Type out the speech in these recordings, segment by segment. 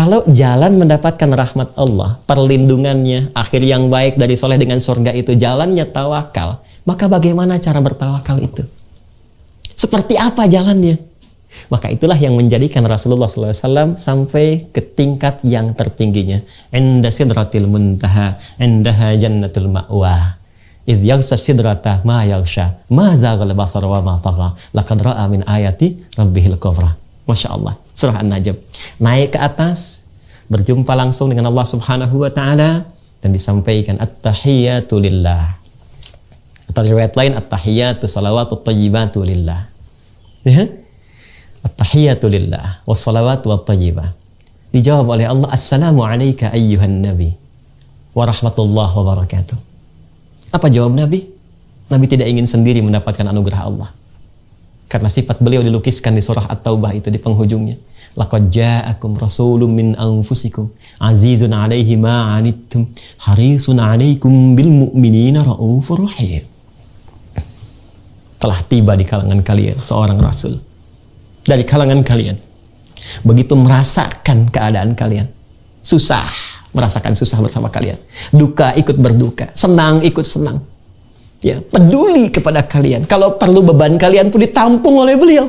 Kalau jalan mendapatkan rahmat Allah, perlindungannya, akhir yang baik dari soleh dengan surga itu jalannya tawakal, maka bagaimana cara bertawakal itu? Seperti apa jalannya? Maka itulah yang menjadikan Rasulullah SAW sampai ke tingkat yang tertingginya. Inda sidratil muntaha, indaha jannatul ma'wa. Idh yaghsha sidrata ma yaghsha, ma zaghal basar wa ma tagha, laqad ra'a min ayati rabbihil kubra. Masya Allah. Surah An-Najm. Naik ke atas, berjumpa langsung dengan Allah Subhanahu wa Ta'ala, dan disampaikan at-tahiyyatu lillah. Atau riwayat lain at-tahiyyatu salawatu tayyibatu lillah. Ya? At-tahiyyatu lillah wassalawatu wattayyibah. Dijawab oleh Allah, assalamu alayka ayyuhan nabi wa rahmatullahi wa barakatuh. Apa jawab Nabi? Nabi tidak ingin sendiri mendapatkan anugerah Allah, karena sifat beliau dilukiskan di surah At-Taubah itu di penghujungnya. Laqad ja'akum rasulun min anfusikum azizun 'alaihi ma 'anittum harisun 'alaikum bil mu'minina raufur rahim. Telah tiba di kalangan kalian seorang rasul dari kalangan kalian, begitu merasakan keadaan kalian, susah, merasakan susah bersama kalian, duka ikut berduka, senang ikut senang, ya, peduli kepada kalian. Kalau perlu beban kalian pun ditampung oleh beliau.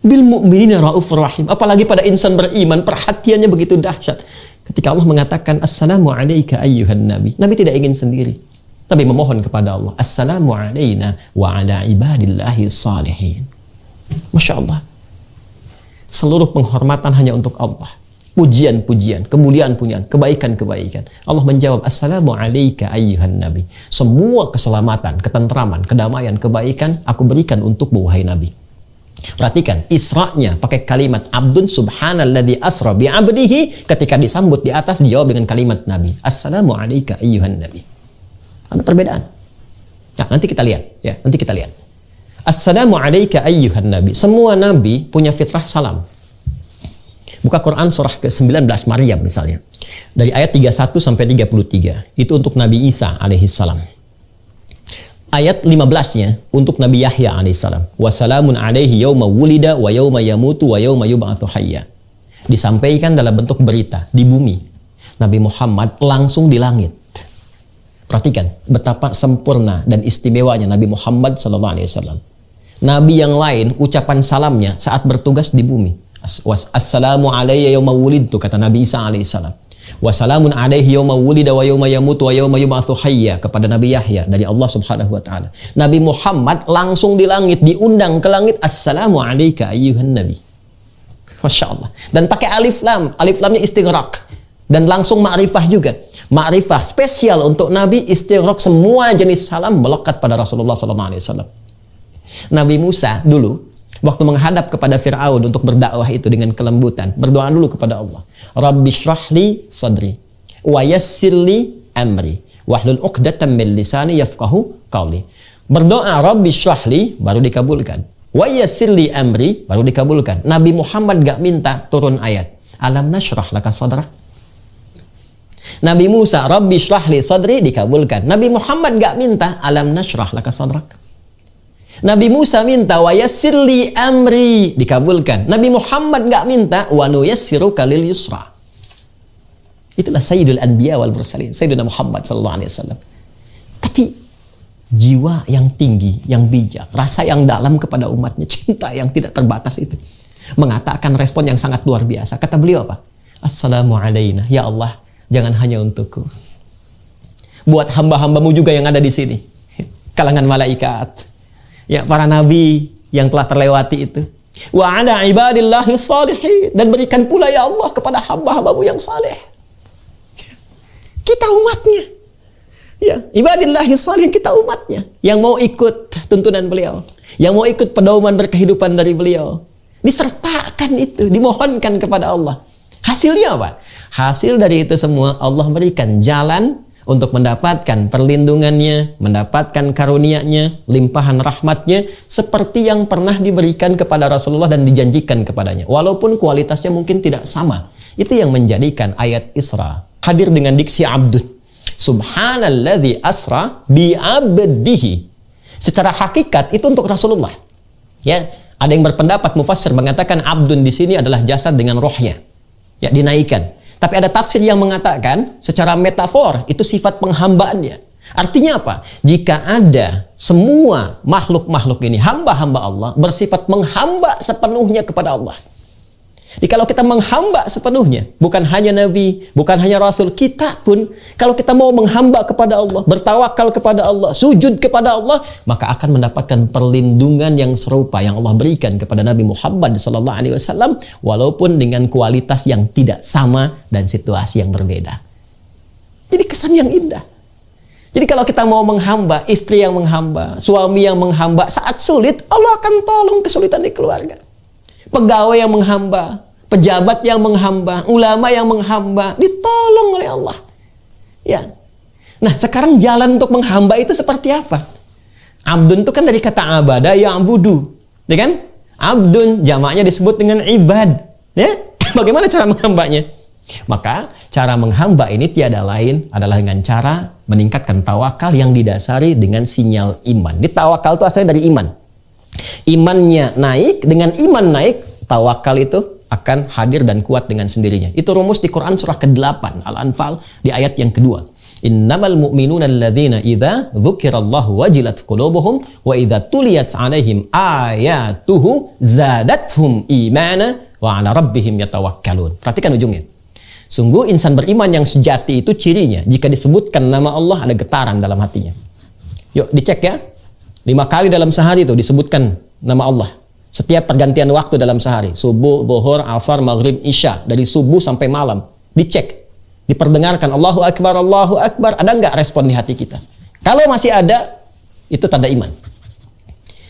Bil mu'minina raufur rahim. Apalagi pada insan beriman, perhatiannya begitu dahsyat. Ketika Allah mengatakan assalamu alayka ayyuhan nabi, Nabi tidak ingin sendiri, Nabi memohon kepada Allah, assalamu alayna wa ala ibadillahi salihin. Masya Allah. Seluruh penghormatan hanya untuk Allah, pujian-pujian, kemuliaan-pujian, kebaikan-kebaikan. Allah menjawab, assalamu alayka ayyuhan nabi. Semua keselamatan, ketentraman, kedamaian, kebaikan aku berikan untukmu wahai Nabi. Perhatikan, Isra'nya pakai kalimat abdun subhanalladzi asra bi'abdihi, ketika disambut di atas dijawab dengan kalimat Nabi, assalamu alayka ayyuhan nabi. Ada perbedaan. Nah, nanti kita lihat, ya, nanti kita lihat. Assalamu alayka ayyuhan nabi. Semua nabi punya fitrah salam. Buka Quran surah ke-19 Maryam misalnya. Dari ayat 31 sampai 33. Itu untuk Nabi Isa alaihissalam. Ayat 15-nya untuk Nabi Yahya alaihissalam. Wassalamun alaihi yawma wulida wa yawma yamutu wa yawma yub'atsu hayya. Disampaikan dalam bentuk berita di bumi. Nabi Muhammad langsung di langit. Perhatikan betapa sempurna dan istimewanya Nabi Muhammad SAW. Nabi yang lain ucapan salamnya saat bertugas di bumi. Assalamu alayya yawma wulidtu, kata Nabi Isa alaihissalam. Wassalamun alaihi yawma wulida wa yawma yamutu wa yawma yub'atsu hayya, kepada Nabi Yahya dari Allah Subhanahu wa Ta'ala. Nabi Muhammad langsung di langit, diundang ke langit, assalamu alayka ayyuhan nabi. Masya Allah. Dan pakai alif lam, alif lamnya istighraq, dan langsung ma'rifah juga. Ma'rifah spesial untuk Nabi, istighraq, semua jenis salam melekat pada Rasulullah SAW. Nabi Musa dulu waktu menghadap kepada Fir'aun untuk berdakwah itu dengan kelembutan, berdoa dulu kepada Allah. Rabbi shrahli sadri wa yassirli amri wahlul 'uqdatam min lisani yafqahu qawli. Berdoa Rabbi shrahli baru dikabulkan, wa yassirli amri baru dikabulkan. Nabi Muhammad gak minta turun ayat alam nashrah laka sadrak. Nabi Musa Rabbi shrahli sadri dikabulkan. Nabi Muhammad gak minta alam nashrah laka sadrak. Nabi Musa minta wa yassirli amri, dikabulkan. Nabi Muhammad nggak minta wa nuyassiruka lil yusra. Itulah Sayyidul Anbiya wal Mursalin, Sayyidina Muhammad sallallahu alaihi wasallam. Tapi jiwa yang tinggi, yang bijak, rasa yang dalam kepada umatnya, cinta yang tidak terbatas itu, mengatakan respon yang sangat luar biasa. Kata beliau apa? Assalamu alayna, ya Allah, jangan hanya untukku, buat hamba-hambamu juga yang ada di sini, kalangan malaikat, ya, para nabi yang telah terlewati itu. Wa ala ibadillahi salihin, dan berikan pula ya Allah kepada hamba-hambamu yang saleh. Kita umatnya. Ya, ibadillahi salihin, kita umatnya yang mau ikut tuntunan beliau, yang mau ikut pedoman berkehidupan dari beliau. Disertakan itu, dimohonkan kepada Allah. Hasilnya apa? Hasil dari itu semua Allah berikan jalan untuk mendapatkan perlindungannya, mendapatkan karunia-Nya, limpahan rahmatnya, seperti yang pernah diberikan kepada Rasulullah dan dijanjikan kepadanya. Walaupun kualitasnya mungkin tidak sama. Itu yang menjadikan ayat Isra hadir dengan diksi abdun. Subhanalladzi asra bi'abdihi. Secara hakikat itu untuk Rasulullah. Ya, ada yang berpendapat mufassir mengatakan abdun di sini adalah jasad dengan rohnya. Ya, dinaikkan. Tapi ada tafsir yang mengatakan secara metafor itu sifat penghambaannya. Artinya apa? Jika ada semua makhluk-makhluk ini, hamba-hamba Allah, bersifat menghamba sepenuhnya kepada Allah. Jadi kalau kita menghamba sepenuhnya, bukan hanya Nabi, bukan hanya Rasul, kita pun kalau kita mau menghamba kepada Allah, bertawakal kepada Allah, sujud kepada Allah, maka akan mendapatkan perlindungan yang serupa yang Allah berikan kepada Nabi Muhammad SAW, walaupun dengan kualitas yang tidak sama dan situasi yang berbeda. Jadi kesan yang indah. Jadi kalau kita mau menghamba, istri yang menghamba, suami yang menghamba, saat sulit, Allah akan tolong kesulitan di keluarga. Pegawai yang menghamba, pejabat yang menghamba, ulama yang menghamba, ditolong oleh Allah. Ya. Nah, sekarang jalan untuk menghamba itu seperti apa? Abdun itu kan dari kata abada yang budu, ya kan? Abdun jamaknya disebut dengan ibad. Ya? Bagaimana cara menghambanya? Maka cara menghamba ini tiada lain adalah dengan cara meningkatkan tawakal yang didasari dengan sinyal iman. Di tawakal itu asalnya dari iman. Imannya naik, dengan iman naik, tawakal itu akan hadir dan kuat dengan sendirinya. Itu rumus di Quran surah ke-8 Al-Anfal di ayat yang kedua. Innamal mu'minuna alladzina idza dzukirallahu wajilat qulubuhum wa idza tuliyat 'alaihim ayatuhu zadathum imana wa 'ala rabbihim yatawakkalun. Perhatikan ujungnya. Sungguh insan beriman yang sejati itu cirinya jika disebutkan nama Allah ada getaran dalam hatinya. Yuk dicek ya. 5 kali dalam sehari itu disebutkan nama Allah. Setiap pergantian waktu dalam sehari. Subuh, zuhur, asar, maghrib, isya. Dari subuh sampai malam. Dicek. Diperdengarkan. Allahu Akbar, Allahu Akbar. Ada nggak respon di hati kita? Kalau masih ada, itu tanda iman.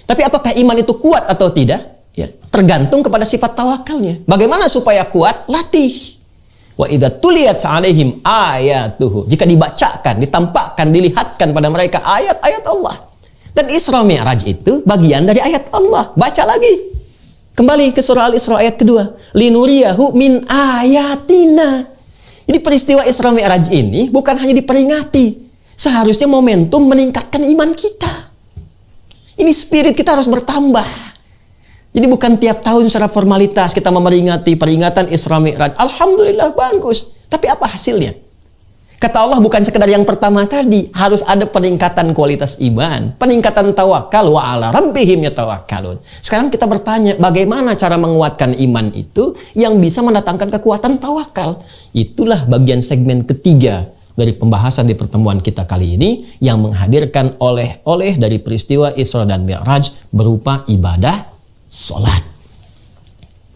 Tapi apakah iman itu kuat atau tidak? Ya, tergantung kepada sifat tawakalnya. Bagaimana supaya kuat? Latih. Wa idza tuliyat 'alaihim ayatuhu. Jika dibacakan, ditampakkan, dilihatkan pada mereka ayat-ayat Allah. Dan Isra Mi'raj itu bagian dari ayat Allah. Baca lagi. Kembali ke surah Al-Isra ayat kedua. Linuriyahu min ayatina. Jadi peristiwa Isra Mi'raj ini bukan hanya diperingati. Seharusnya momentum meningkatkan iman kita. Ini spirit kita harus bertambah. Jadi bukan tiap tahun secara formalitas kita memperingati peringatan Isra Mi'raj. Alhamdulillah bagus. Tapi apa hasilnya? Kata Allah bukan sekedar yang pertama tadi, harus ada peningkatan kualitas iman, peningkatan tawakal, wa 'ala rabbihim yatawakkalun. Sekarang kita bertanya, bagaimana cara menguatkan iman itu yang bisa mendatangkan kekuatan tawakal? Itulah bagian segmen ketiga dari pembahasan di pertemuan kita kali ini yang menghadirkan oleh-oleh dari peristiwa Isra dan Mi'raj berupa ibadah salat.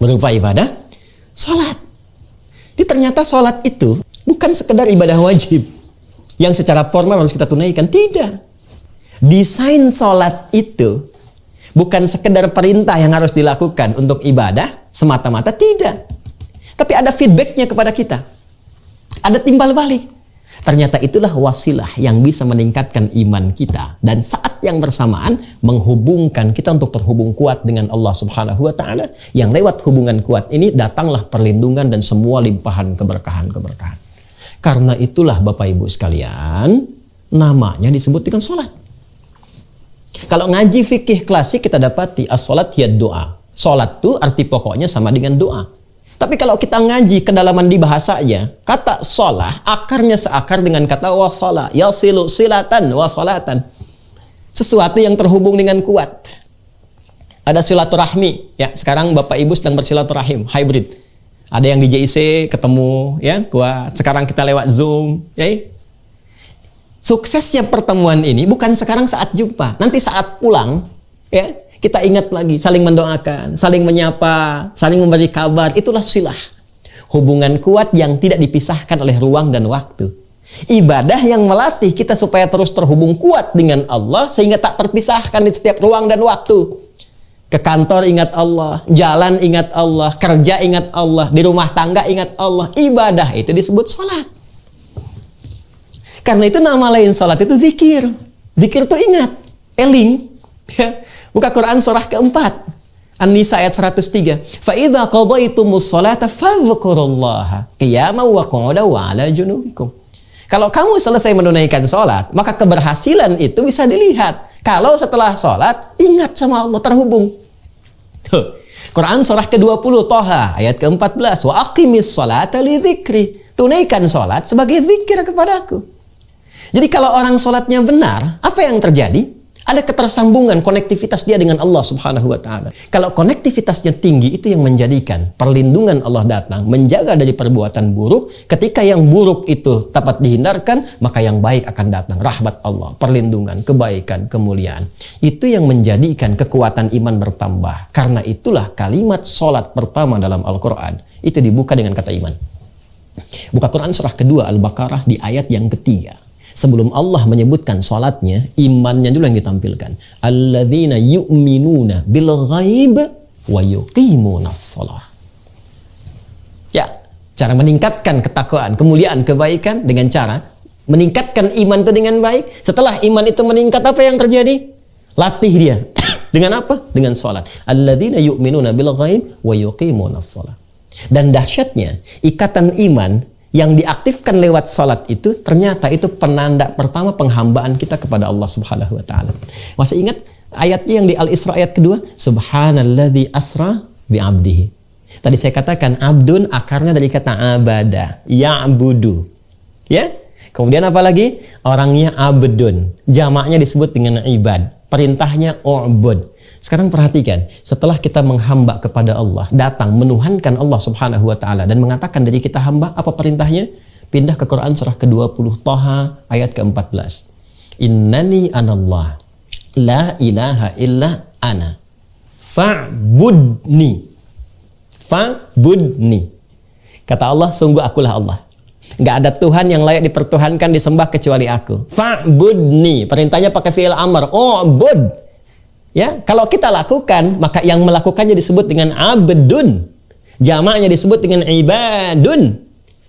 Berupa ibadah salat. Jadi ternyata salat itu bukan sekedar ibadah wajib yang secara formal harus kita tunaikan. Tidak. Desain sholat itu bukan sekedar perintah yang harus dilakukan untuk ibadah semata-mata. Tidak. Tapi ada feedbacknya kepada kita. Ada timbal balik. Ternyata itulah wasilah yang bisa meningkatkan iman kita. Dan saat yang bersamaan menghubungkan kita untuk terhubung kuat dengan Allah Subhanahu wa Ta'ala. Yang lewat hubungan kuat ini datanglah perlindungan dan semua limpahan keberkahan-keberkahan. Karena itulah Bapak Ibu sekalian, namanya disebut dengan sholat. Kalau ngaji fikih klasik kita dapati as-sholat hiya doa. Sholat itu arti pokoknya sama dengan doa. Tapi kalau kita ngaji kedalaman di bahasanya, kata sholah akarnya seakar dengan kata wasala. Yasilu silatan wasalatan. Sesuatu yang terhubung dengan kuat. Ada silaturahmi. Ya, sekarang Bapak Ibu sedang bersilaturahim, hybrid. Ada yang di JIC ketemu, ya, kuat. Sekarang kita lewat Zoom, ya. Suksesnya pertemuan ini bukan sekarang saat jumpa, nanti saat pulang, ya, kita ingat lagi, saling mendoakan, saling menyapa, saling memberi kabar. Itulah silah. Hubungan kuat yang tidak dipisahkan oleh ruang dan waktu. Ibadah yang melatih kita supaya terus terhubung kuat dengan Allah sehingga tak terpisahkan di setiap ruang dan waktu. Ke kantor ingat Allah, jalan ingat Allah, kerja ingat Allah, di rumah tangga ingat Allah. Ibadah itu disebut sholat. Karena itu nama lain sholat itu zikir. Zikir itu ingat, eling. Buka Quran surah keempat, An-Nisa ayat 103. فَإِذَا قَضَيْتُمُ الصَّلَاةَ فَاذْكُرُوا اللَّهَ قِيَامًا وَقُعُودًا وَعَلَى جُنُوبِكُمْ. Kalau kamu selesai menunaikan sholat, maka keberhasilan itu bisa dilihat. Kalau setelah sholat, ingat sama Allah, terhubung. Tuh. Quran surah ke-20 Thaha ayat ke-14, wa aqimis sholata li dzikri. Tunaikan salat sebagai zikir kepadaku. Jadi kalau orang salatnya benar, apa yang terjadi? Ada ketersambungan, konektivitas dia dengan Allah Subhanahu wa taala. Kalau konektivitasnya tinggi, itu yang menjadikan perlindungan Allah datang, menjaga dari perbuatan buruk. Ketika yang buruk itu dapat dihindarkan, maka yang baik akan datang. Rahmat Allah, perlindungan, kebaikan, kemuliaan. Itu yang menjadikan kekuatan iman bertambah. Karena itulah kalimat salat pertama dalam Al-Qur'an itu dibuka dengan kata iman. Buka Quran surah kedua Al-Baqarah di ayat yang ketiga. Sebelum Allah menyebutkan salatnya, imannya dulu yang ditampilkan. Alladzina yu'minuna bil ghaib wa yuqimunas shalah. Ya, cara meningkatkan ketakwaan, kemuliaan, kebaikan dengan cara meningkatkan iman itu dengan baik. Setelah iman itu meningkat, apa yang terjadi? Latih dia. Dengan apa? Dengan salat. Alladzina yu'minuna bil ghaib wa yuqimunas shalah. Dan dahsyatnya, ikatan iman yang diaktifkan lewat salat itu ternyata itu penanda pertama penghambaan kita kepada Allah Subhanahu wa taala. Masih ingat ayatnya yang di Al-Isra ayat kedua? Subhanalladzi asra bi 'abdihi. Tadi saya katakan abdun akarnya dari kata abada, ya'budu. Ya? Kemudian apa lagi? Orangnya abdun. Jamaknya disebut dengan ibad. Perintahnya u'bud. Sekarang perhatikan, setelah kita menghamba kepada Allah, datang menuhankan Allah Subhanahu wa taala dan mengatakan dari kita hamba, apa perintahnya? Pindah ke Quran surah ke-20 Thaha ayat ke-14. Innani anallah la ilaha illa ana fa'budni. Fa'budni. Kata Allah, sungguh akulah Allah. Nggak ada Tuhan yang layak dipertuhankan, disembah kecuali aku. Fa'budni. Perintahnya pakai fi'il amr. U'bud. Ya, kalau kita lakukan, maka yang melakukannya disebut dengan abdun. Jamaknya disebut dengan ibadun.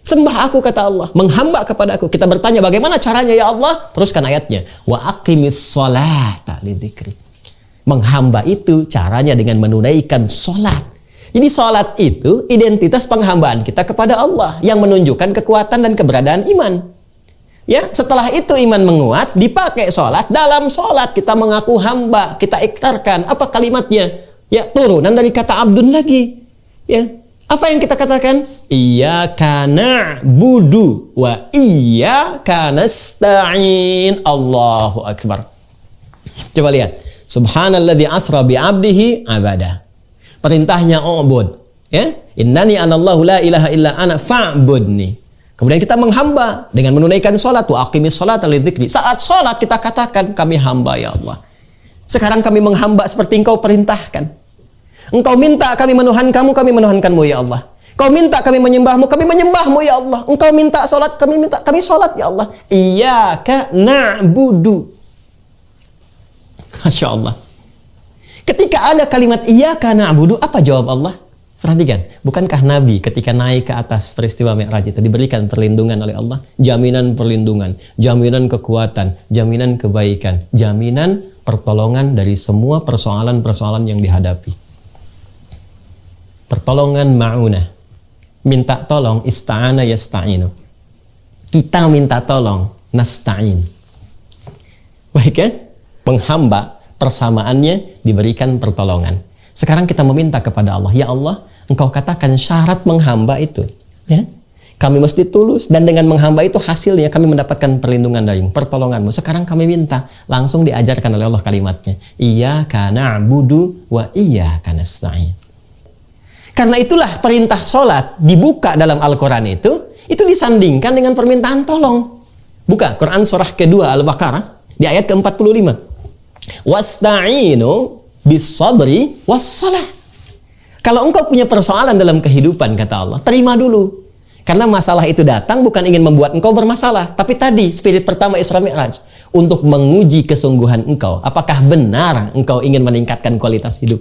Sembah aku, kata Allah, menghamba kepada aku. Kita bertanya, bagaimana caranya ya Allah? Teruskan ayatnya. Wa aqimis sholata lidzikri. Menghamba itu caranya dengan menunaikan sholat. Jadi sholat itu identitas penghambaan kita kepada Allah yang menunjukkan kekuatan dan keberadaan iman. Ya, setelah itu iman menguat, dipakai sholat. Dalam sholat kita mengaku hamba, kita iktarkan. Apa kalimatnya? Ya, turunan dari kata abdun lagi. Ya, apa yang kita katakan? Iyyaka na'budu wa iyyaka nasta'in. Allahu akbar. Coba lihat. Subhanalladzi asra bi 'abdihi abada. Perintahnya ubud. Ya, innani anallahu la ilaha illa ana fa'budni. Kemudian kita menghamba dengan menunaikan sholat. Wa aqimis sholata lidzikri. Saat sholat kita katakan, kami hamba ya Allah. Sekarang kami menghamba seperti engkau perintahkan. Engkau minta kami menuhankanmu, kami menuhankanmu ya Allah. Kau minta kami menyembahmu, kami menyembahmu ya Allah. Engkau minta sholat, kami sholat ya Allah. Iyyaka na'budu. Masya Allah. Ketika ada kalimat iyyaka na'budu, apa jawab Allah? Perhatikan, bukankah Nabi ketika naik ke atas peristiwa Mi'raj itu diberikan perlindungan oleh Allah? Jaminan perlindungan, jaminan kekuatan, jaminan kebaikan, jaminan pertolongan dari semua persoalan-persoalan yang dihadapi. Pertolongan ma'unah. Minta tolong, ista'ana yasta'inu. Kita minta tolong, nasta'in. Baik ya? Penghamba, persamaannya diberikan pertolongan. Sekarang kita meminta kepada Allah, ya Allah, Engkau katakan syarat menghamba itu, ya, kami mesti tulus, dan dengan menghamba itu hasilnya kami mendapatkan perlindungan darimu, pertolonganmu. Sekarang kami minta, langsung diajarkan oleh Allah kalimatnya, iyyaka na'budu wa iyyaka nasta'in. Karena itulah perintah sholat dibuka dalam Al-Quran itu disandingkan dengan permintaan tolong. Buka Quran surah kedua Al-Baqarah di ayat ke-45. Wasta'inu bis-sabri was-salah. Kalau engkau punya persoalan dalam kehidupan, kata Allah, terima dulu. Karena masalah itu datang bukan ingin membuat engkau bermasalah. Tapi tadi, spirit pertama Isra Mi'raj, untuk menguji kesungguhan engkau. Apakah benar engkau ingin meningkatkan kualitas hidup?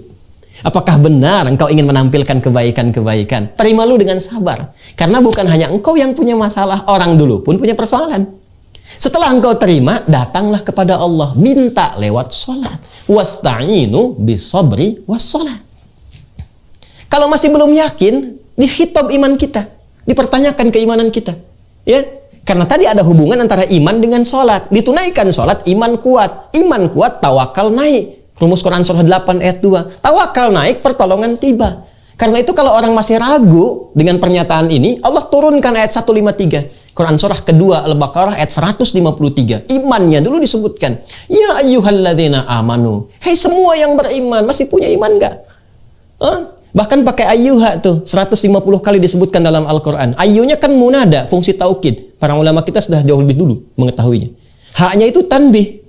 Apakah benar engkau ingin menampilkan kebaikan-kebaikan? Terima lu dengan sabar. Karena bukan hanya engkau yang punya masalah, orang dulu pun punya persoalan. Setelah engkau terima, datanglah kepada Allah. Minta lewat sholat. Wasta'inu bis-sabri was-salat. Kalau masih belum yakin, dikhitab iman kita. Dipertanyakan keimanan kita. Ya, karena tadi ada hubungan antara iman dengan sholat. Ditunaikan sholat, iman kuat. Iman kuat, tawakal naik. Rumus Quran surah 8 ayat 2. Tawakal naik, pertolongan tiba. Karena itu kalau orang masih ragu dengan pernyataan ini, Allah turunkan ayat 153. Quran surah kedua Al-Baqarah ayat 153. Imannya dulu disebutkan. Ya ayyuhalladzina amanu. Hei semua yang beriman, masih punya iman nggak? Bahkan pakai ayyuha tuh 150 kali disebutkan dalam Al-Quran. Ayyunya kan munada, fungsi taukid. Para ulama kita sudah jauh lebih dulu mengetahuinya. Haknya itu tanbih.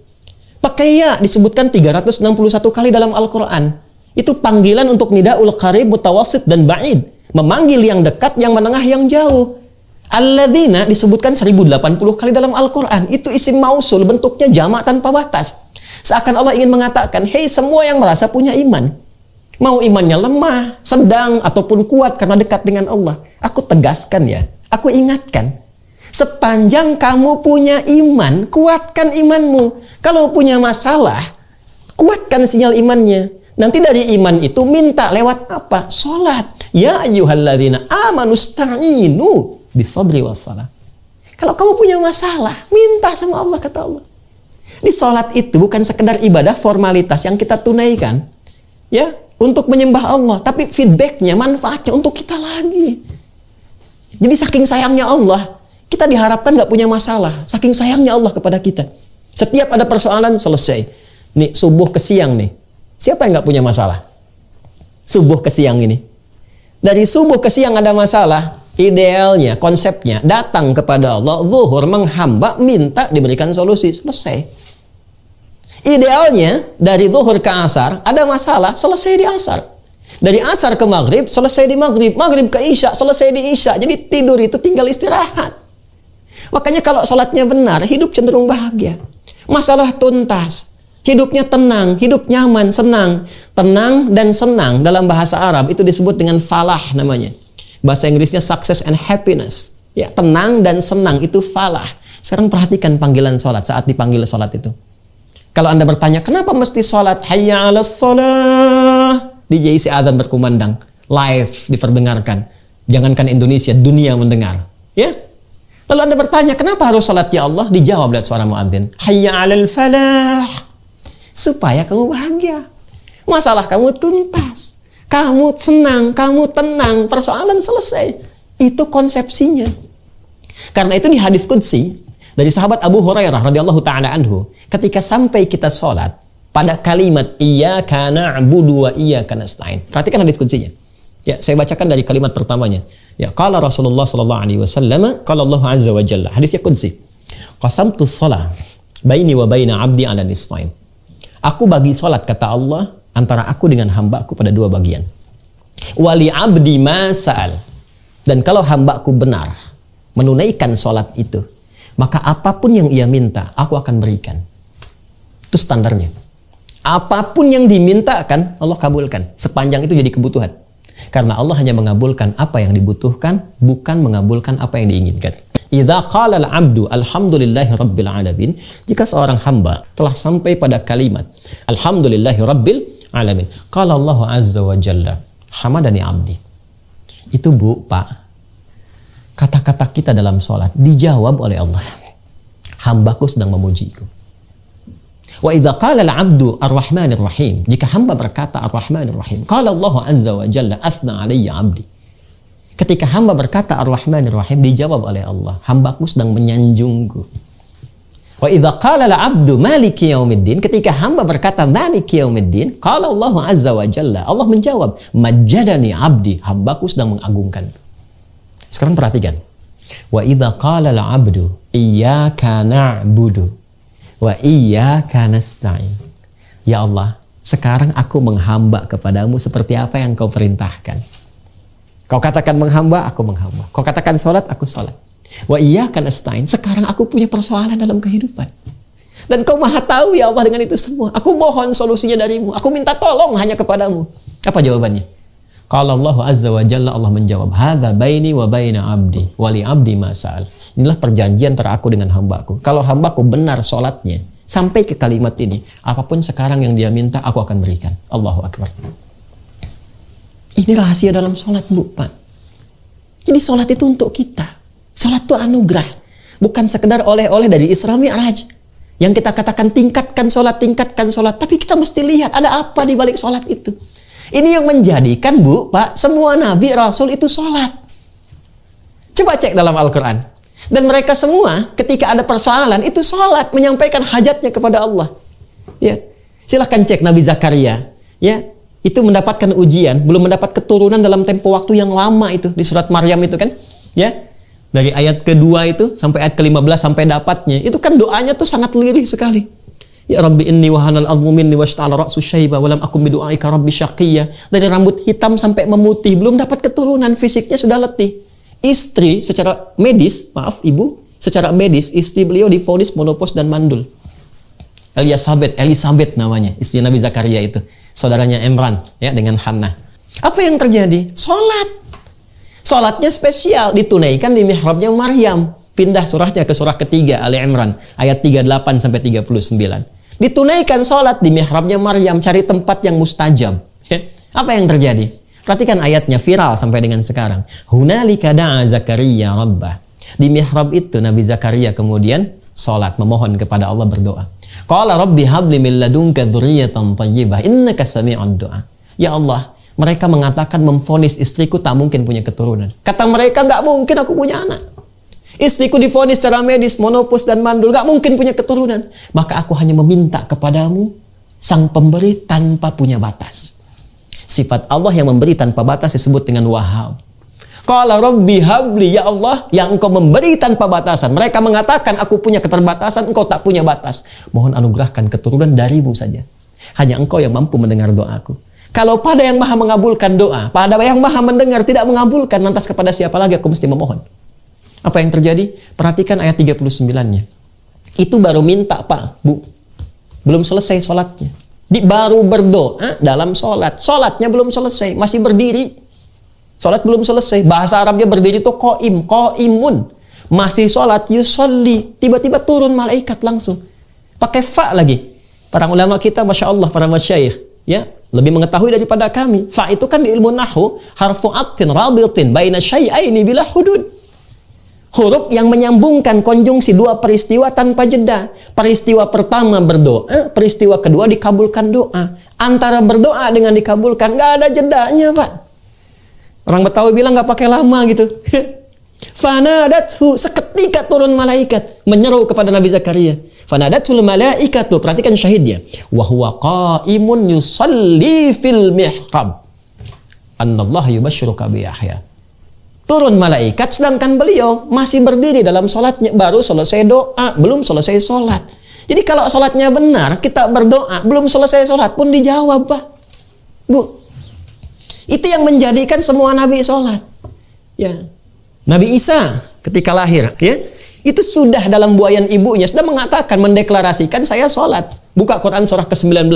Pakai ya disebutkan 361 kali dalam Al-Quran. Itu panggilan untuk nidaul qarib, mutawassit, dan ba'id. Memanggil yang dekat, yang menengah, yang jauh. Alladzina disebutkan 1080 kali dalam Al-Quran. Itu isim mausul, bentuknya jamak tanpa batas. Seakan Allah ingin mengatakan, hei semua yang merasa punya iman. Mau imannya lemah, sedang, ataupun kuat karena dekat dengan Allah. Aku tegaskan ya, aku ingatkan. Sepanjang kamu punya iman, kuatkan imanmu. Kalau punya masalah, kuatkan sinyal imannya. Nanti dari iman itu minta lewat apa? Salat. Ya ayyuhalladzina amanu sta'inu bisabri wassalah. Kalau kamu punya masalah, minta sama Allah, kata Allah. Di salat itu bukan sekedar ibadah formalitas yang kita tunaikan, ya, untuk menyembah Allah, tapi feedbacknya, manfaatnya untuk kita lagi. Jadi saking sayangnya Allah, kita diharapkan nggak punya masalah. Saking sayangnya Allah kepada kita. Setiap ada persoalan, selesai. Nih, subuh ke siang nih. Siapa yang nggak punya masalah? Subuh ke siang ini. Dari subuh ke siang ada masalah. Idealnya, konsepnya, datang kepada Allah, zuhur, menghamba, minta diberikan solusi. Selesai. Idealnya, dari zuhur ke asar, ada masalah, selesai di asar. Dari asar ke maghrib, selesai di maghrib. Maghrib ke isya, selesai di isya. Jadi tidur itu tinggal istirahat. Makanya kalau sholatnya benar, hidup cenderung bahagia. Masalah tuntas. Hidupnya tenang, hidup nyaman, senang. Tenang dan senang dalam bahasa Arab itu disebut dengan falah namanya. Bahasa Inggrisnya success and happiness. Ya, tenang dan senang itu falah. Sekarang perhatikan panggilan sholat saat dipanggil sholat itu. Kalau Anda bertanya, kenapa mesti sholat? Hayya 'alas sholah. DJ isi azan berkumandang. Live diperdengarkan. Jangankan Indonesia, dunia mendengar. Ya. Lalu Anda bertanya, kenapa harus sholat ya Allah? Dijawab lewat suara muadzin. Hayya 'alal falah. Supaya kamu bahagia. Masalah kamu tuntas. Kamu senang, kamu tenang. Persoalan selesai. Itu konsepsinya. Karena itu di hadis qudsi dari sahabat Abu Hurairah radhiyallahu taala anhu, ketika sampai kita sholat pada kalimat iyyaka na'budu wa iyyaka nasta'in. Perhatikan hadis qudzinya. Ya, saya bacakan dari kalimat pertamanya. Ya, qala Rasulullah sallallahu alaihi wasallam, qala Allah azza wa jalla. Hadisnya qudsi. Qasamtus shalah baini wa baina 'abdi 'ala nisfain. Aku bagi salat, kata Allah, antara aku dengan hamba-Ku pada dua bagian. Wali 'abdi ma sa'al. Dan kalau hamba-Ku benar menunaikan salat itu, maka apapun yang ia minta, aku akan berikan. Itu standarnya. Apapun yang dimintakan, Allah kabulkan. Sepanjang itu jadi kebutuhan. Karena Allah hanya mengabulkan apa yang dibutuhkan, bukan mengabulkan apa yang diinginkan. Idza qala al-'abdu alhamdulillahi rabbil alamin, jika seorang hamba telah sampai pada kalimat alhamdulillahi rabbil alamin, qala Allah azza wa jalla hamadani 'abdi. Itu Bu, Pak, kata-kata kita dalam sholat dijawab oleh Allah. Hambaku sedang memujiku. Wa idza qala al-'abdu ar-rahmanir rahim, jika hamba berkata ar-rahmanir rahim, qala Allah azza wa jalla athna 'alayya 'abdi. Ketika hamba berkata ar-rahmanir rahim, dijawab oleh Allah, hambaku sedang menyanjungku. Wa idza qala al-'abdu maliki yaumiddin, ketika hamba berkata maliki yaumiddin, qala Allah azza wa jalla, Allah menjawab majjadani 'abdi, hambaku sedang mengagungkanku. Sekarang perhatikan. Wa idza qala al-'abdu iyyaka na'budu wa iyyaka nasta'in. Ya Allah, sekarang aku menghamba kepadamu seperti apa yang Kau perintahkan. Kau katakan menghamba, aku menghamba. Kau katakan sholat, aku sholat. Wa iyyaka nasta'in. Sekarang aku punya persoalan dalam kehidupan. Dan Kau maha tahu ya Allah dengan itu semua. Aku mohon solusinya darimu. Aku minta tolong hanya kepadamu. Apa jawabannya? Qala Allah azza wa jalla, Allah menjawab, hadza baini wa baina 'abdi wa li 'abdi ma sa'al. Inilah perjanjian antara aku dengan hambaku. Kalau hambaku benar sholatnya, sampai ke kalimat ini, apapun sekarang yang dia minta, aku akan berikan. Allahu Akbar. Ini rahasia dalam sholat, Bu, Pak. Jadi sholat itu untuk kita. Sholat itu anugerah. Bukan sekedar oleh-oleh dari Isra Mi'raj. Yang kita katakan tingkatkan sholat, tapi kita mesti lihat ada apa di balik sholat itu. Ini yang menjadikan, Bu, Pak, semua Nabi, Rasul itu sholat. Coba cek dalam Al-Quran. Dan mereka semua ketika ada persoalan itu sholat, menyampaikan hajatnya kepada Allah. Ya, silahkan cek Nabi Zakaria. Ya, itu mendapatkan ujian, belum mendapat keturunan dalam tempo waktu yang lama itu di surat Maryam itu kan. Ya, dari ayat kedua itu sampai ayat ke-15 sampai dapatnya. Itu kan doanya tuh sangat lirih sekali. Ya Rabbi inni wahanal azmu minni washta'ala ra'su syaiba wa lam akum bidu'aika rabbi syaqiyya. Dari rambut hitam sampai memutih, belum dapat keturunan, fisiknya sudah letih. Istri secara medis, maaf ibu, secara medis istri beliau divonis menopause dan mandul. Elisabeth namanya, istri Nabi Zakaria itu, saudaranya Imran ya dengan Hannah. Apa yang terjadi? Sholatnya spesial, ditunaikan di mihrabnya Maryam. Pindah surahnya ke surah ketiga Ali Imran ayat 38 sampai 39. Ditunaikan sholat di mihrabnya Maryam, cari tempat yang mustajab. Apa yang terjadi? Perhatikan ayatnya, viral sampai dengan sekarang. Hunalika da'a Zakaria rabbah. Di mihrab itu Nabi Zakaria kemudian sholat, memohon kepada Allah, berdoa. Qala rabbi habli min ladunka dzurriyyatan thayyibah innaka sami'ud du'a. Ya Allah, mereka mengatakan memvonis istriku tak mungkin punya keturunan. Kata mereka, nggak mungkin aku punya anak. Istriku divonis secara medis, monopause dan mandul, nggak mungkin punya keturunan. Maka aku hanya meminta kepadamu, sang pemberi tanpa punya batas. Sifat Allah yang memberi tanpa batas disebut dengan Wahhab. Qala rabbi habli, ya Allah, yang engkau memberi tanpa batasan. Mereka mengatakan aku punya keterbatasan, engkau tak punya batas. Mohon anugerahkan keturunan darimu saja. Hanya engkau yang mampu mendengar doaku. Kalau pada yang maha mengabulkan doa, pada yang maha mendengar tidak mengabulkan, lantas kepada siapa lagi aku mesti memohon? Apa yang terjadi? Perhatikan ayat 39-nya. Itu baru minta, Pak, Bu. Belum selesai sholatnya. Baru berdoa dalam sholat. Sholatnya belum selesai, masih berdiri. Sholat belum selesai. Bahasa Arabnya berdiri itu qa'imun. Masih sholat, yusolli. Tiba-tiba turun malaikat langsung. Pakai fa lagi. Para ulama kita, Masya Allah, para masyayikh, ya, lebih mengetahui daripada kami. Fa itu kan di ilmu nahwu harfu atfin rabitin baina syai'aini bila hudud. Huruf yang menyambungkan konjungsi dua peristiwa tanpa jeda. Peristiwa pertama berdoa, peristiwa kedua dikabulkan doa. Antara berdoa dengan dikabulkan nggak ada jedanya, Pak. Orang Betawi bilang nggak pakai lama gitu. Fanadathu, seketika turun malaikat menyeru kepada Nabi Zakaria. Fanadatul malaikatu, perhatikan syahidnya. Wa huwa qa'imun yusalli fil mihrab. Annallahu yubashshiruka bi Yahya. Turun malaikat sedangkan beliau masih berdiri dalam sholatnya, baru selesai doa, belum selesai sholat. Jadi kalau sholatnya benar, kita berdoa, belum selesai sholat pun dijawab, Pak. Bu, itu yang menjadikan semua nabi sholat. Ya, Nabi Isa ketika lahir, ya, itu sudah dalam buayan ibunya sudah mengatakan, mendeklarasikan saya sholat. Buka Quran surah ke-19,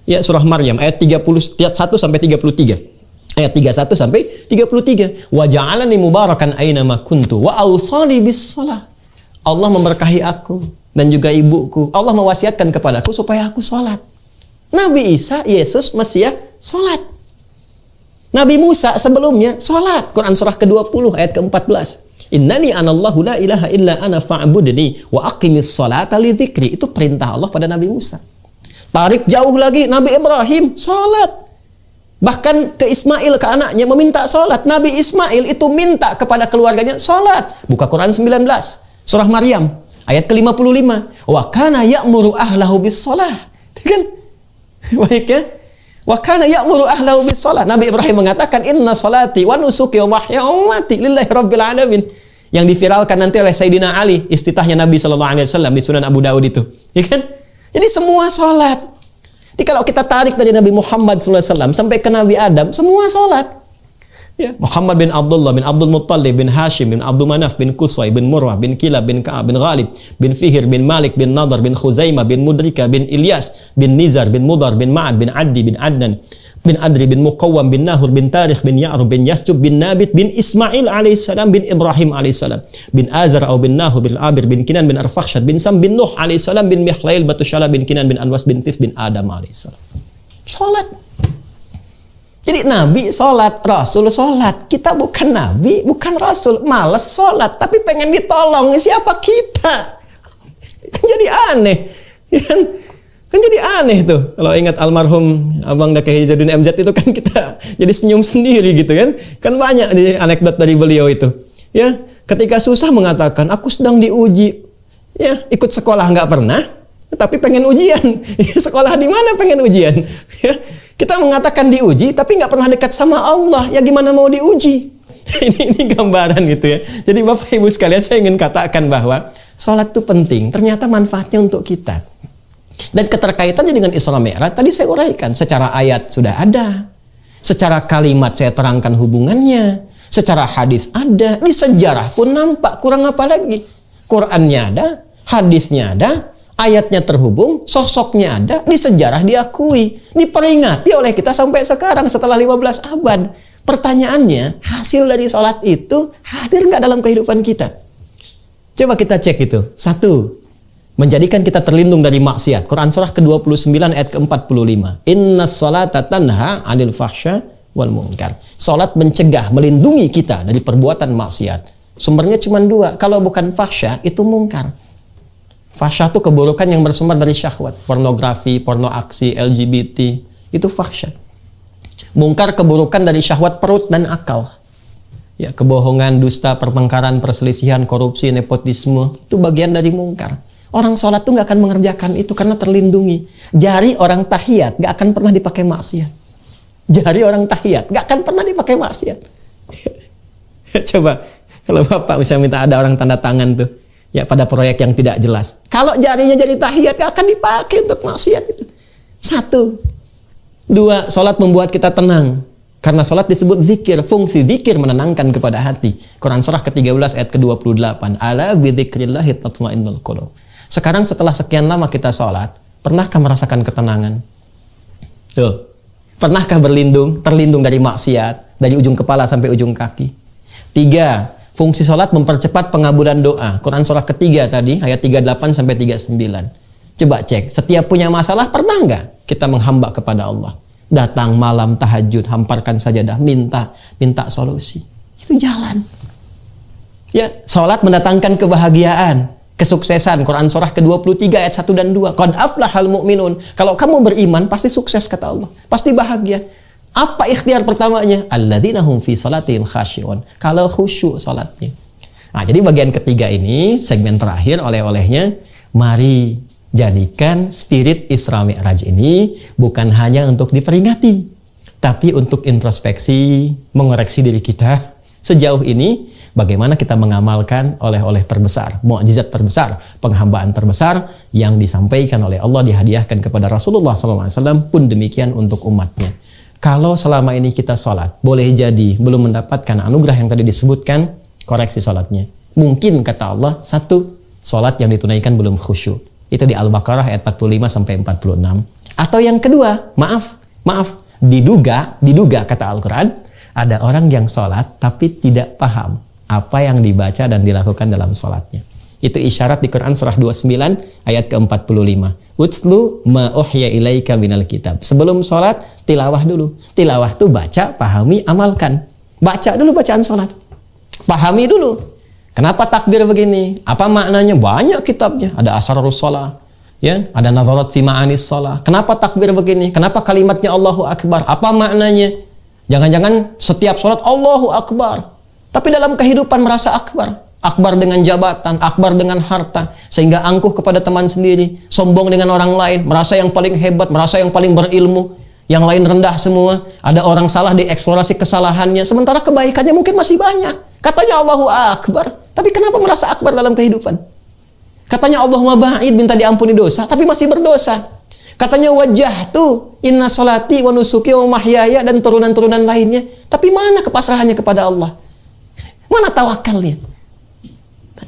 ya, surah Maryam ayat 1 sampai 33. Ayat 31 sampai 33. Wa ja'alani mubarakan aina ma kuntu wa awsani bis shalah. Allah memberkahi aku dan juga ibuku. Allah mewasiatkan kepadaku supaya aku sholat. Nabi Isa, Yesus, Mesias, sholat. Nabi Musa sebelumnya sholat. Quran surah ke-20 ayat ke-14. Innani anallahu la ilaha illa ana fa'budni wa aqimis sholata li dzikri. Itu perintah Allah pada Nabi Musa. Tarik jauh lagi, Nabi Ibrahim sholat. Bahkan ke Ismail, ke anaknya, meminta sholat. Nabi Ismail itu minta kepada keluarganya sholat. Buka Quran 19, surah Maryam, ayat ke-55. Wa kana ya'muru ahlahu bis sholah. Kan? Baik ya? Wa kana ya'muru ahlahu bis sholah. Nabi Ibrahim mengatakan, inna sholati wa nusuki wa mahya wa mamati lillahi rabbil alamin. Yang diviralkan nanti oleh Sayyidina Ali, iftitahnya Nabi SAW di Sunan Abu Daud itu. Ya kan? Jadi semua sholat. Jadi kalau kita tarik dari Nabi Muhammad SAW sampai ke Nabi Adam, semua sholat. Ya. Muhammad bin Abdullah bin Abdul Muttalib bin Hashim bin Abdul Manaf bin Qusay bin Murrah bin Kilab bin Ka'ab bin Ghalib bin Fihir bin Malik bin Nadar bin Khuzaimah bin Mudrika bin Ilyas bin Nizar bin Mudar bin Ma'ad bin Addi bin Adnan bin Adri bin Muqawwam bin Nahur bin Tarikh bin Ya'rub bin Yasjub bin Nabit bin Ismail alaihissalam bin Ibrahim alaihissalam bin Azar au bin Nahur bin Abir bin Kinan bin Arfakhshad bin Sam bin Nuh alaihissalam bin Mihlail Batushala bin Kinan bin Anwas bin Tis bin Adam alaihissalam. Salat. Jadi Nabi sholat, Rasul sholat. Kita bukan Nabi, bukan Rasul. Malas sholat, tapi pengen ditolong. Siapa kita? Kan jadi aneh. Kan jadi aneh tuh. Kalau ingat almarhum Abang Daki Izzaddin MZ itu kan kita jadi senyum sendiri gitu kan. Kan banyak di anekdot dari beliau itu. Ya, ketika susah mengatakan, aku sedang diuji. Ya, ikut sekolah nggak pernah, tapi pengen ujian. Sekolah di mana pengen ujian? Ya, kita mengatakan diuji, tapi nggak pernah dekat sama Allah. Ya gimana mau diuji? Ini gambaran gitu ya. Jadi Bapak Ibu sekalian, saya ingin katakan bahwa sholat itu penting. Ternyata manfaatnya untuk kita. Dan keterkaitannya dengan Isra Mi'raj tadi saya uraikan. Secara ayat sudah ada. Secara kalimat saya terangkan hubungannya. Secara hadis ada. Ini sejarah pun nampak. Kurang apa lagi? Qurannya ada, hadisnya ada, ayatnya terhubung, sosoknya ada, ini sejarah diakui, ini peringati oleh kita sampai sekarang setelah 15 abad. Pertanyaannya, hasil dari sholat itu hadir nggak dalam kehidupan kita? Coba kita cek itu. Satu, menjadikan kita terlindung dari maksiat. Quran surah ke-29 ayat ke-45. Inna sholata tanha 'anil fahsya wal munkar. Sholat mencegah, melindungi kita dari perbuatan maksiat. Sumbernya cuma dua. Kalau bukan fahsya, itu mungkar. Fahsya itu keburukan yang bersumber dari syahwat. Pornografi, porno aksi, LGBT. Itu fahsya. Mungkar keburukan dari syahwat perut dan akal. Ya, kebohongan, dusta, pertengkaran, perselisihan, korupsi, nepotisme. Itu bagian dari mungkar. Orang sholat tuh nggak akan mengerjakan itu karena terlindungi. Jari orang tahiyat nggak akan pernah dipakai maksiat. Jari orang tahiyat nggak akan pernah dipakai maksiat. Coba. Kalau Bapak bisa minta ada orang tanda tangan tuh, ya pada proyek yang tidak jelas. Kalau jarinya jadi tahiyat, gak akan dipakai untuk maksiat itu. Satu. Dua, sholat membuat kita tenang. Karena sholat disebut zikir. Fungsi zikir menenangkan kepada hati. Quran surah ke-13 ayat ke-28. Ala bidzikrillahi tatma'innul qulub. Sekarang setelah sekian lama kita sholat, pernahkah merasakan ketenangan? Tuh. Pernahkah terlindung dari maksiat, dari ujung kepala sampai ujung kaki? Tiga. Fungsi sholat mempercepat pengabulan doa. Quran surah ketiga tadi, ayat 38 sampai 39. Coba cek, setiap punya masalah, pernah nggak kita menghamba kepada Allah? Datang malam tahajud, hamparkan sajadah, minta solusi. Itu jalan. Ya, sholat mendatangkan kebahagiaan, kesuksesan. Quran surah ke-23 ayat 1 dan 2. Qad aflahal mu'minun. Kalau kamu beriman, pasti sukses kata Allah. Pasti bahagia. Apa ikhtiar pertamanya? Alladzina hum fi salatihim khasyi'un. Kalau khusyuk salatnya. Nah, jadi bagian ketiga ini, segmen terakhir oleh-olehnya, mari jadikan spirit Isra Mi'raj ini bukan hanya untuk diperingati, tapi untuk introspeksi, mengoreksi diri kita. Sejauh ini, bagaimana kita mengamalkan oleh-oleh terbesar, mukjizat terbesar, penghambaan terbesar yang disampaikan oleh Allah, dihadiahkan kepada Rasulullah SAW, pun demikian untuk umatnya. Kalau selama ini kita sholat, boleh jadi belum mendapatkan anugerah yang tadi disebutkan, koreksi sholatnya. Mungkin kata Allah, satu, sholat yang ditunaikan belum khusyuk. Itu di Al-Baqarah ayat 45 sampai 46. Atau yang kedua, maaf, diduga kata Al-Quran, ada orang yang sholat tapi tidak paham apa yang dibaca dan dilakukan dalam sholatnya. Itu isyarat di Quran surah 29 ayat ke-45. Utslu ma uhya ilaika minal kitab. Sebelum sholat, tilawah dulu. Tilawah itu baca, pahami, amalkan. Baca dulu bacaan sholat. Pahami dulu. Kenapa takbir begini? Apa maknanya? Banyak kitabnya. Ada asrarus shalah, ya, ada nadharat fi ma'anis shalah. Kenapa takbir begini? Kenapa kalimatnya Allahu Akbar? Apa maknanya? Jangan-jangan setiap sholat Allahu Akbar, tapi dalam kehidupan merasa akbar. Akbar dengan jabatan, akbar dengan harta, sehingga angkuh kepada teman sendiri, sombong dengan orang lain, merasa yang paling hebat, merasa yang paling berilmu, yang lain rendah semua. Ada orang salah, dieksplorasi kesalahannya, sementara kebaikannya mungkin masih banyak. Katanya Allahu Akbar, tapi kenapa merasa akbar dalam kehidupan? Katanya Allahumma ba'id, minta diampuni dosa, tapi masih berdosa. Katanya wajjahtu inna sholati wa nusuki wa mahyaya, dan turunan-turunan lainnya, tapi mana kepasrahannya kepada Allah? Mana tawakalnya?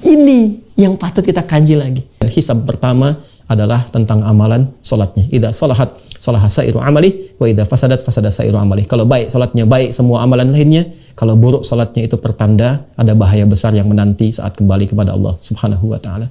Ini yang patut kita kaji lagi. Hisab pertama adalah tentang amalan solatnya. Idza salahat salaha sairu amali, wa idza fasadat fasada sairu amali. Kalau baik solatnya, baik semua amalan lainnya. Kalau buruk solatnya, itu pertanda ada bahaya besar yang menanti saat kembali kepada Allah Subhanahu wa taala.